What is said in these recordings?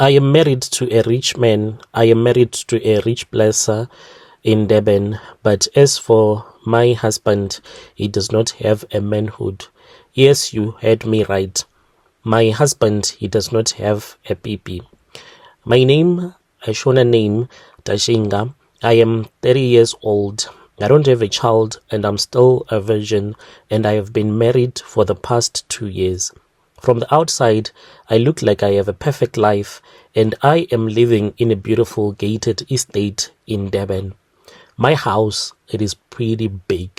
I am married to a rich man. I am married to a rich blesser in Durban. But as for my husband, he does not have a manhood. Yes, you heard me right. My husband, he does not have a PP. My name, a Shona name, Tashinga. I am 30 years old. I don't have a child and I'm still a virgin, and I have been married for the past 2 years. From the outside, I look like I have a perfect life, and I am living in a beautiful gated estate in Durban. My house, it is pretty big.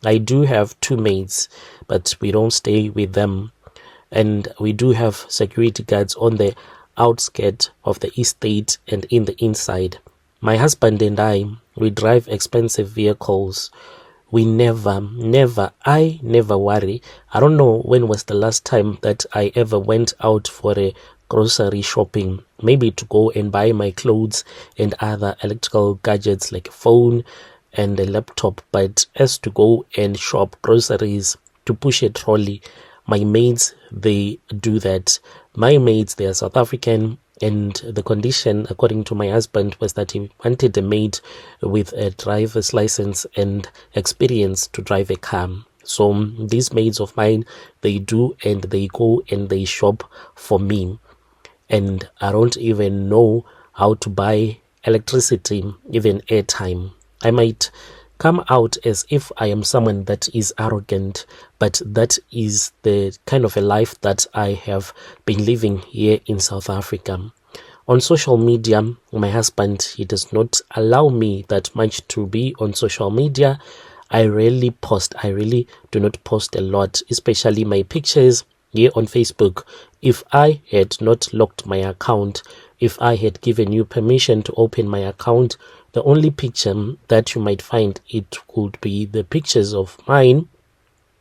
I do have 2 maids, but we don't stay with them. And we do have security guards on the outskirts of the estate and in the inside. My husband and I, we drive expensive vehicles. I never worry. I don't know when was the last time that I ever went out for a grocery shopping, maybe to go and buy my clothes and other electrical gadgets like a phone and a laptop. But as to go and shop groceries, to push a trolley, my maids, they do that. My maids, they are South African, and the condition, according to my husband, was that he wanted a maid with a driver's license and experience to drive a car. So these maids of mine, they do, and they go and they shop for me. And I don't even know how to buy electricity, even airtime. I might come out as if I am someone that is arrogant, but that is the kind of a life that I have been living here in South Africa. On social media, my husband, he does not allow me that much to be on social media. I rarely post. I really do not post a lot, especially my pictures here on Facebook. If I had not locked my account, if I had given you permission to open my account, the only picture that you might find, it could be the pictures of mine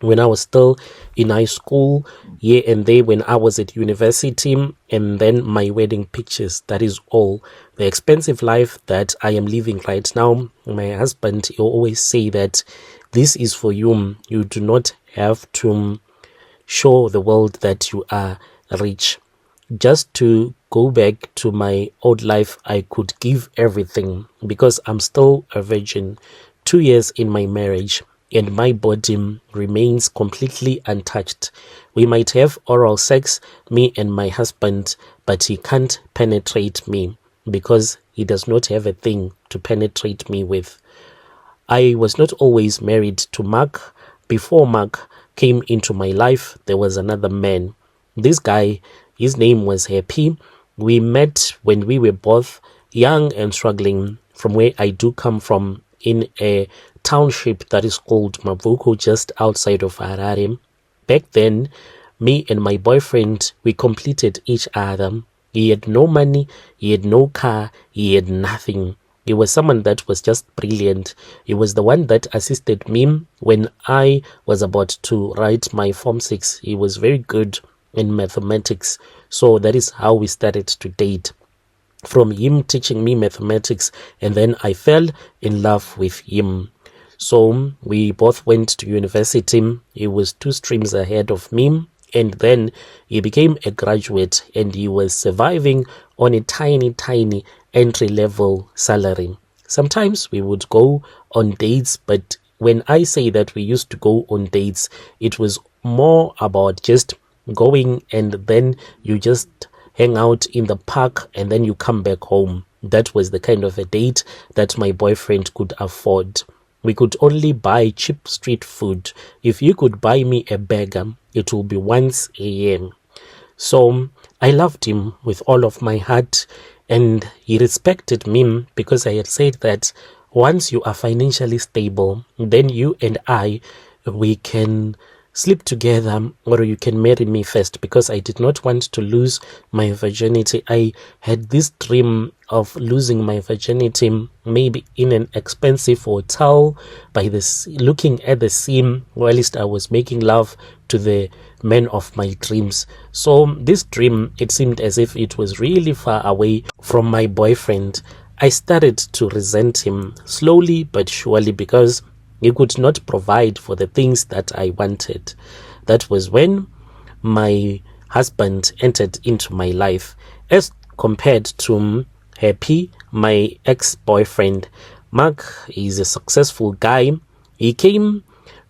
when I was still in high school, here and there when I was at university, and then my wedding pictures. That is all. The expensive life that I am living right now, my husband, he always say that this is for you. You do not have to show the world that you are rich. Just to go back to my old life, I could give everything because I'm still a virgin, 2 years in my marriage, and my body remains completely untouched. We might have oral sex, me and my husband, but he can't penetrate me because he does not have a thing to penetrate me with. I was not always married to Mark. Before Mark came into my life, there was another man. This guy, his name was Happy. We met when we were both young and struggling from where I do come from, in a township that is called Mavuko, just outside of Harare. Back then, me and my boyfriend, we completed each other. He had no money, he had no car, he had nothing. He was someone that was just brilliant. He was the one that assisted me when I was about to write my Form 6. He was very good in mathematics. So that is how we started to date. From him teaching me mathematics, and then I fell in love with him. So we both went to university. He was 2 streams ahead of me, and then he became a graduate, and he was surviving on a tiny entry-level salary. Sometimes we would go on dates, but when I say that we used to go on dates, it was more about just going and then you just hang out in the park and then you come back home. That was the kind of a date that my boyfriend could afford. We could only buy cheap street food. If you could buy me a burger, it will be once a year. So I loved him with all of my heart, and he respected me because I had said that once you are financially stable, then you and I, we can sleep together, or you can marry me first, because I did not want to lose my virginity. I had this dream of losing my virginity, maybe in an expensive hotel by the sea, looking at the sea whilst I was making love to the man of my dreams. So this dream, it seemed as if it was really far away from my boyfriend. I started to resent him slowly but surely because he could not provide for the things that I wanted. That was when my husband entered into my life. As compared to Happy, my ex-boyfriend. Mark is a successful guy. He came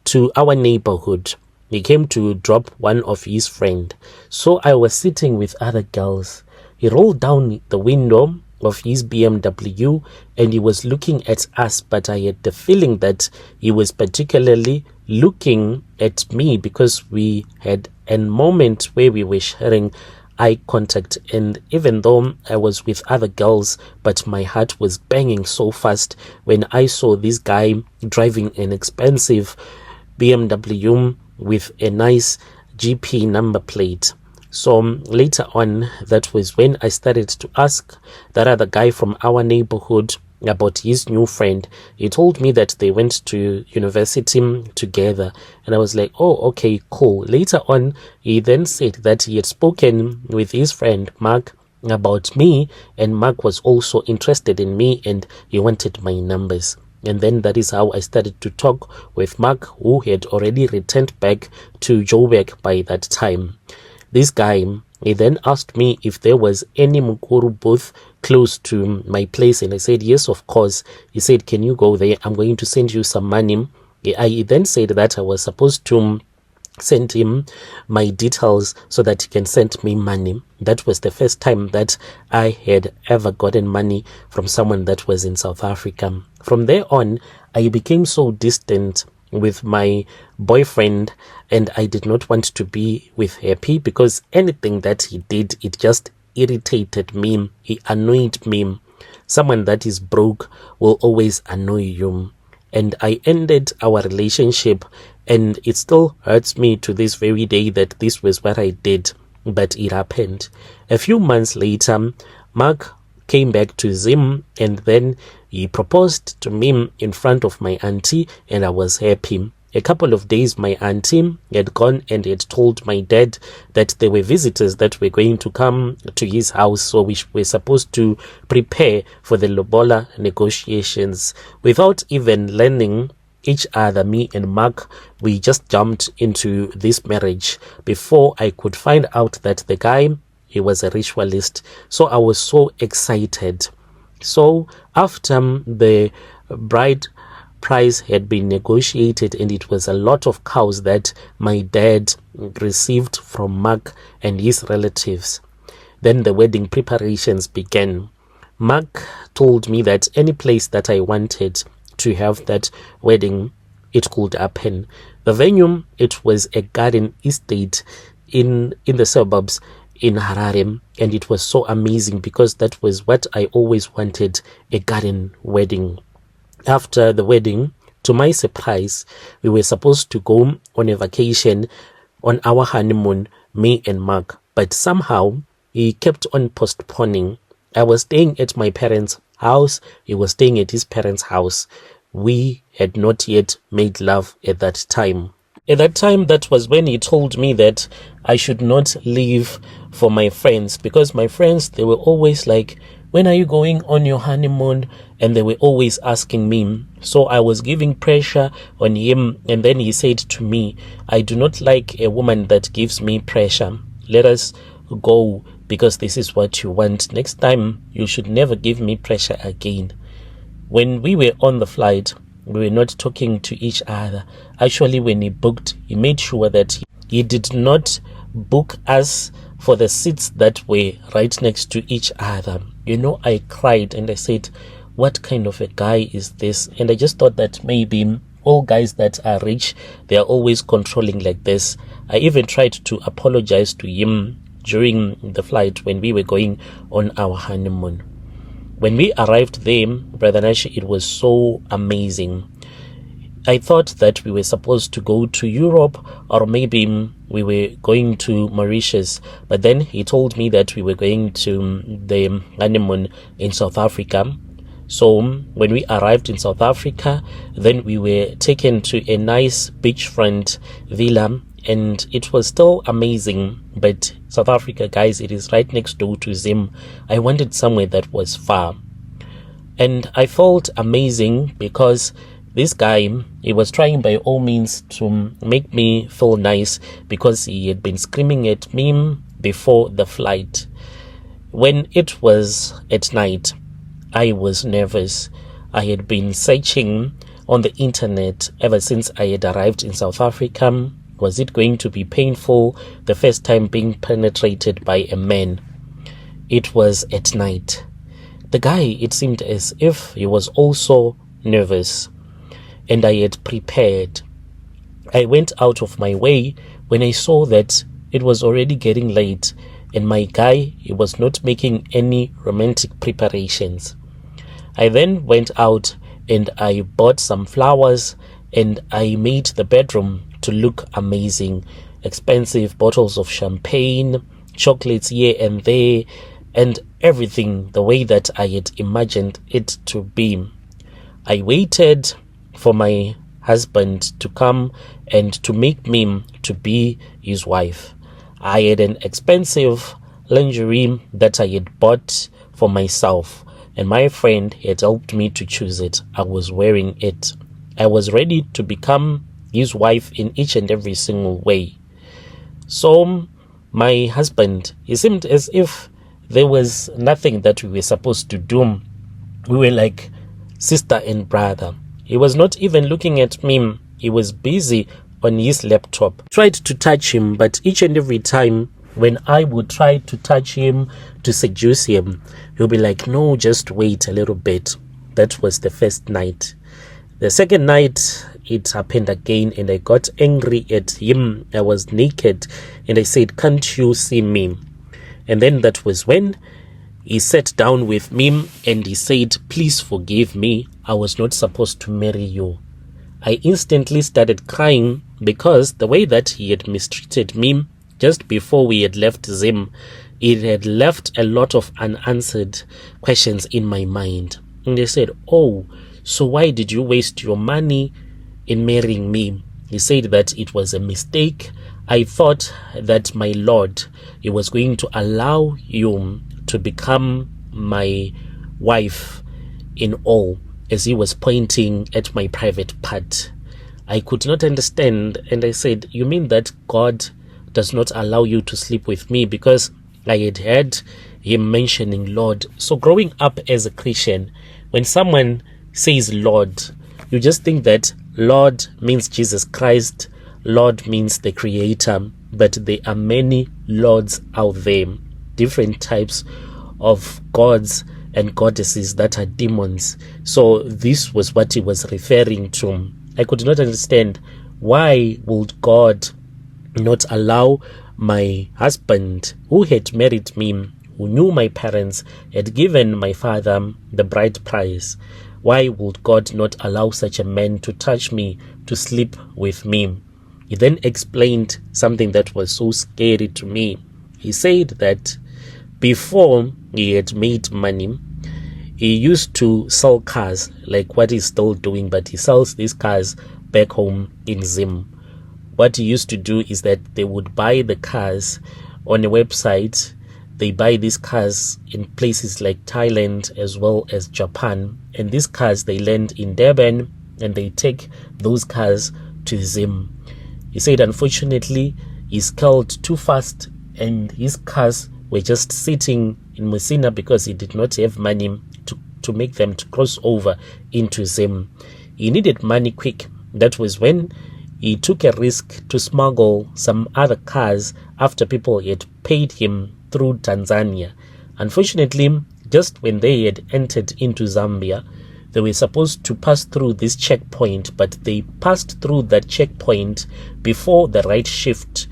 to our neighborhood. He came to drop one of his friend. So I was sitting with other girls. He rolled down the window of his BMW and he was looking at us, but I had the feeling that he was particularly looking at me because we had a moment where we were sharing eye contact, and even though I was with other girls, but my heart was banging so fast when I saw this guy driving an expensive BMW with a nice GP number plate. So later on, that was when I started to ask that other guy from our neighborhood about his new friend. He told me that they went to university together, and I was like, oh, okay, cool. Later on, he then said that he had spoken with his friend Mark about me, and Mark was also interested in me and he wanted my numbers. And then that is how I started to talk with Mark, who had already returned back to Joburg by that time. This guy, he then asked me if there was any Mukuru booth close to my place, and I said yes, of course. He said, can you go there? I'm going to send you some money. I then said that I was supposed to send him my details so that he can send me money. That was the first time that I had ever gotten money from someone that was in South Africa. From there on, I became so distant with my boyfriend, and I did not want to be with Happy because anything that he did, it just irritated me. He annoyed me. Someone that is broke will always annoy you. And I ended our relationship, and it still hurts me to this very day that this was what I did, but it happened. A few months later, Mark came back to Zim, and then he proposed to me in front of my auntie, and I was happy. A couple of days, my auntie had gone and had told my dad that there were visitors that were going to come to his house, so we were supposed to prepare for the lobola negotiations. Without even learning each other, me and Mark, we just jumped into this marriage. Before I could find out that the guy, he was a ritualist, so I was so excited. So after the bride price had been negotiated, and it was a lot of cows that my dad received from Mark and his relatives, then the wedding preparations began. Mark told me that any place that I wanted to have that wedding, it could happen. The venue, it was a garden estate in the suburbs in Harare, and it was so amazing because that was what I always wanted, a garden wedding. After the wedding, to my surprise, we were supposed to go on a vacation on our honeymoon, me and Mark, but somehow he kept on postponing. I was staying at my parents' house, he was staying at his parents' house. We had not yet made love at that time. At that time, that was when he told me that I should not leave for my friends, because my friends, they were always like, when are you going on your honeymoon? And they were always asking me. So I was giving pressure on him, and then he said to me, I do not like a woman that gives me pressure. Let us go because this is what you want. Next time, you should never give me pressure again. When we were on the flight, we were not talking to each other. Actually, when he booked, he made sure that he did not book us for the seats that were right next to each other. You know, I cried and I said, what kind of a guy is this? And I just thought that maybe all guys that are rich, they are always controlling like this. I even tried to apologize to him during the flight when we were going on our honeymoon. When we arrived there, Brother Nash, it was so amazing. I thought that we were supposed to go to Europe, or maybe we were going to Mauritius, but then he told me that we were going to the honeymoon in South Africa. So when we arrived in South Africa, then we were taken to a nice beachfront villa, and it was still amazing. But South Africa, guys, it is right next door to Zim. I wanted somewhere that was far, and I felt amazing because this guy, he was trying by all means to make me feel nice because he had been screaming at me before the flight. When it was at night, I was nervous. I had been searching on the internet ever since I had arrived in South Africa. Was it going to be painful the first time being penetrated by a man? It was at night. The guy, it seemed as if he was also nervous, and I had prepared. I went out of my way when I saw that it was already getting late, and my guy, he was not making any romantic preparations. I then went out and I bought some flowers, and I made the bedroom to look amazing. Expensive bottles of champagne, chocolates here and there, and everything the way that I had imagined it to be. I waited for my husband to come and to make me to be his wife. I had an expensive lingerie that I had bought for myself, and my friend had helped me to choose it. I was wearing it. I was ready to become his wife in each and every single way. So my husband, it seemed as if there was nothing that we were supposed to do. We were like sister and brother. He was not even looking at me. He was busy on his laptop. Tried to touch him, but each and every time when I would try to touch him to seduce him, he'll be like, no, just wait a little bit. That was the first night. The second night, it happened again, and I got angry at him. I was naked, and I said, can't you see me? And then that was when he sat down with me and he said, please forgive me. I was not supposed to marry you. I instantly started crying because the way that he had mistreated me just before we had left Zim, it had left a lot of unanswered questions in my mind. And they said, oh, so why did you waste your money in marrying me? He said that it was a mistake. I thought that my Lord, he was going to allow you to become my wife in all, as he was pointing at my private part. I could not understand, and I said, you mean that God does not allow you to sleep with me? Because I had heard him mentioning Lord. So growing up as a Christian, when someone says Lord, you just think that Lord means Jesus Christ, Lord means the Creator, but there are many Lords out there, different types of gods and goddesses that are demons. So this was what he was referring to. I could not understand, why would God not allow my husband, who had married me, who knew my parents, had given my father the bride price, why would God not allow such a man to touch me, to sleep with me? He then explained something that was so scary to me. He said that before he had made money, he used to sell cars, like what he's still doing, but he sells these cars back home in Zim. What he used to do is that they would buy the cars on a website. They buy these cars in places like Thailand as well as Japan. And these cars, they land in Dubarn and they take those cars to Zim. He said, unfortunately, he scaled too fast and his cars were just sitting in Musina because he did not have money to make them to cross over into Zim. He needed money quick. That was when he took a risk to smuggle some other cars after people had paid him through Tanzania. Unfortunately, just when they had entered into Zambia, they were supposed to pass through this checkpoint, but they passed through that checkpoint before the right shift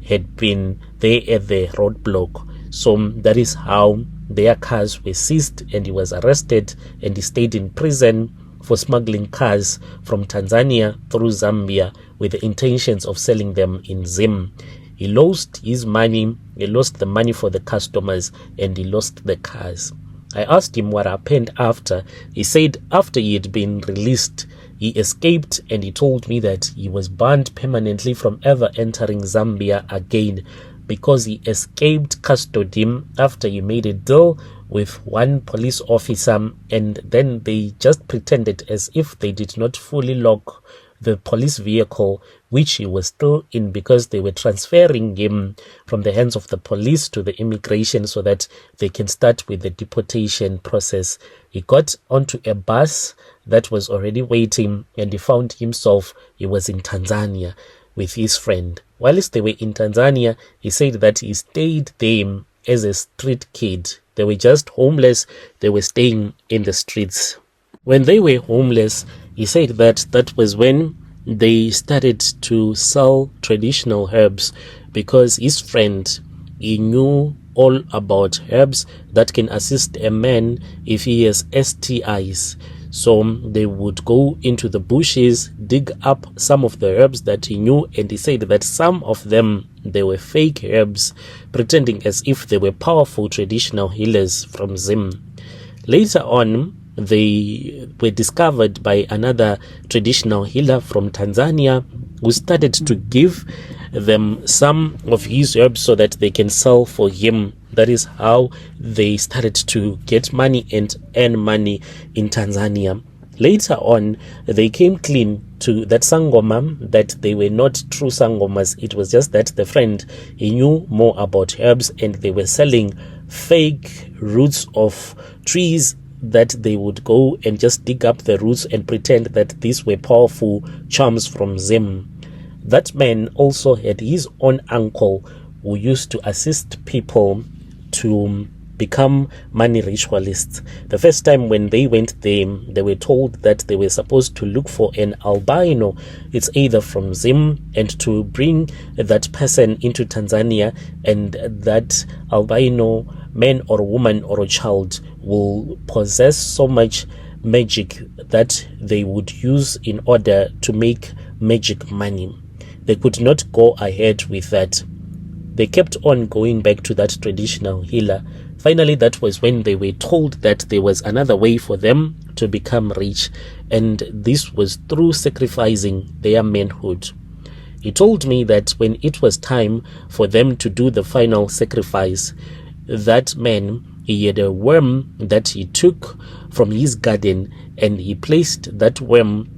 had been there at the roadblock. So that is how their cars were seized, and he was arrested and he stayed in prison for smuggling cars from Tanzania through Zambia with the intentions of selling them in Zim. He lost his money, he lost the money for the customers, and he lost the cars. I asked him what happened after. He said after he had been released, he escaped, and he told me that he was banned permanently from ever entering Zambia again because he escaped custody after he made a deal with one police officer, and then they just pretended as if they did not fully lock the police vehicle which he was still in, because they were transferring him from the hands of the police to the immigration so that they can start with the deportation process. He got onto a bus that was already waiting, and he found himself, he was in Tanzania with his friend. Whilst they were in Tanzania, he said that he stayed there as a street kid. They were just homeless. They were staying in the streets. When they were homeless, he said that that was when they started to sell traditional herbs, because his friend, he knew all about herbs that can assist a man if he has STIs. So they would go into the bushes, dig up some of the herbs that he knew, and he said that some of them, they were fake herbs, pretending as if they were powerful traditional healers from Zim. Later on, they were discovered by another traditional healer from Tanzania, who started to give them some of his herbs so that they can sell for him. That is how they started to get money and earn money in Tanzania. Later on, they came clean to that sangoma, that they were not true sangomas. It was just that the friend, he knew more about herbs, and they were selling fake roots of trees that they would go and just dig up the roots and pretend that these were powerful charms from Zim. That man also had his own uncle who used to assist people to become money ritualists. The first time when they went there, they were told that they were supposed to look for an albino. It's either from Zim, and to bring that person into Tanzania, and that albino man or woman or a child will possess so much magic that they would use in order to make magic money. They could not go ahead with that. They kept on going back to that traditional healer. Finally, that was when they were told that there was another way for them to become rich, and this was through sacrificing their manhood. He told me that when it was time for them to do the final sacrifice, that man, he had a worm that he took from his garden, and he placed that worm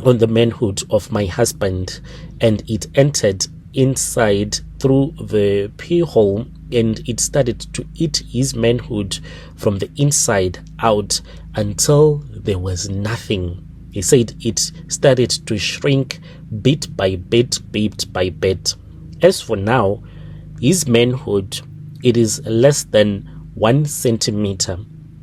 on the manhood of my husband, and it entered inside through the pee hole, and it started to eat his manhood from the inside out until there was nothing. He said it started to shrink bit by bit, bit by bit. As for now, his manhood, it is less than 1 centimeter.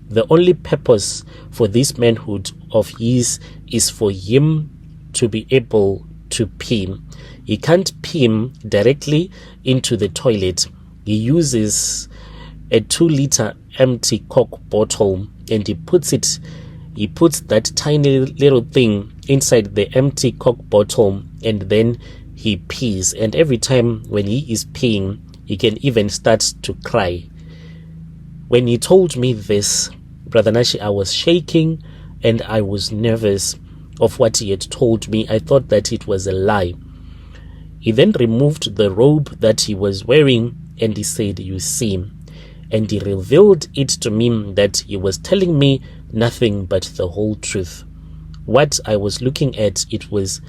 The only purpose for this manhood of his is for him to be able to pee. He can't pee directly into the toilet. He uses a 2-liter empty Coke bottle, and he puts that tiny little thing inside the empty Coke bottle, and then he pees. And every time when he is peeing, he can even start to cry. When he told me this, Brother Nashi, I was shaking and I was nervous of what he had told me. I thought that it was a lie. He then removed the robe that he was wearing, and he said, "You see," and he revealed it to me that he was telling me nothing but the whole truth. What I was looking at, it was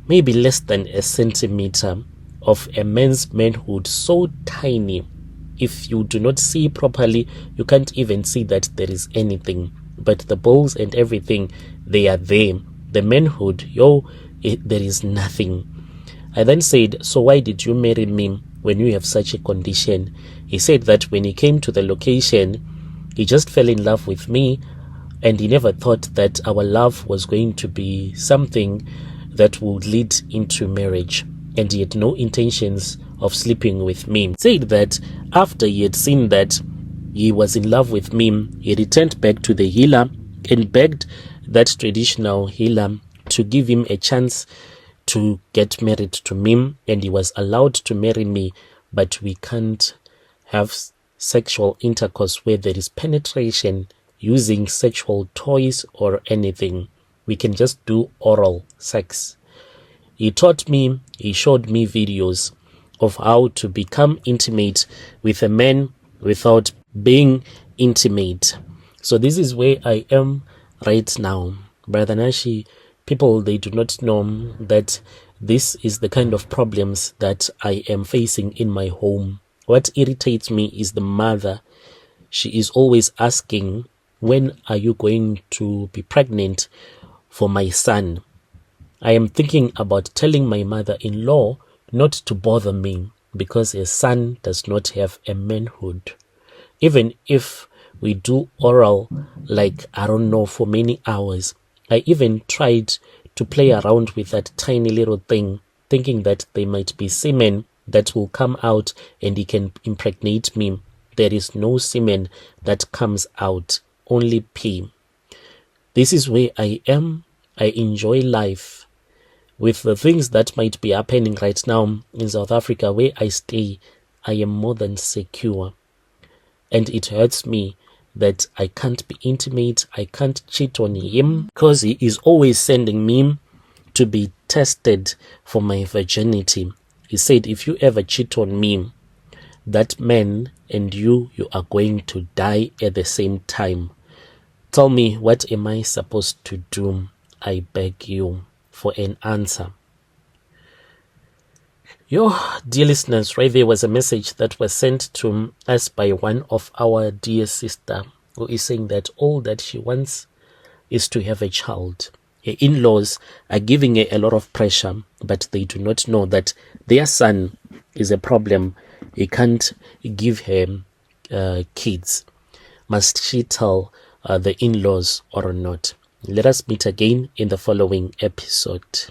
maybe less than 1 centimeter of a man's manhood, so tiny. If you do not see properly, you can't even see that there is anything. But the balls and everything, they are there. The manhood, there is nothing. I then said, "So why did you marry me when you have such a condition?" He said that when he came to the location, he just fell in love with me, and he never thought that our love was going to be something that would lead into marriage, and he had no intentions of sleeping with me. He said that after he had seen that he was in love with me, he returned back to the healer and begged that traditional healer to give him a chance to get married to me, and he was allowed to marry me, but we can't have sexual intercourse where there is penetration using sexual toys or anything. We can just do oral sex. He taught me, he showed me videos of how to become intimate with a man without being intimate. So this is where I am right now. Brother Nashi, People, they do not know that this is the kind of problems that I am facing in my home. What irritates me is the mother. She is always asking, when are you going to be pregnant for my son? I am thinking about telling my mother-in-law not to bother me because her son does not have a manhood. Even if we do oral, like, I don't know, for many hours, I even tried to play around with that tiny little thing, thinking that there might be semen that will come out and he can impregnate me. There is no semen that comes out, only pee. This is where I am. I enjoy life. With the things that might be happening right now in South Africa where I stay, I am more than secure. And it hurts me that I can't be intimate, I can't cheat on him, because he is always sending me to be tested for my virginity. He said, if you ever cheat on me, that man and you are going to die at the same time. Tell me, what am I supposed to do? I beg you for an answer. Yo, dear listeners, right there was a message that was sent to us by one of our dear sister, who is saying that all that she wants is to have a child. Her in-laws are giving her a lot of pressure, but they do not know that their son is a problem. He can't give her kids. Must she tell the in-laws or not? Let us meet again in the following episode.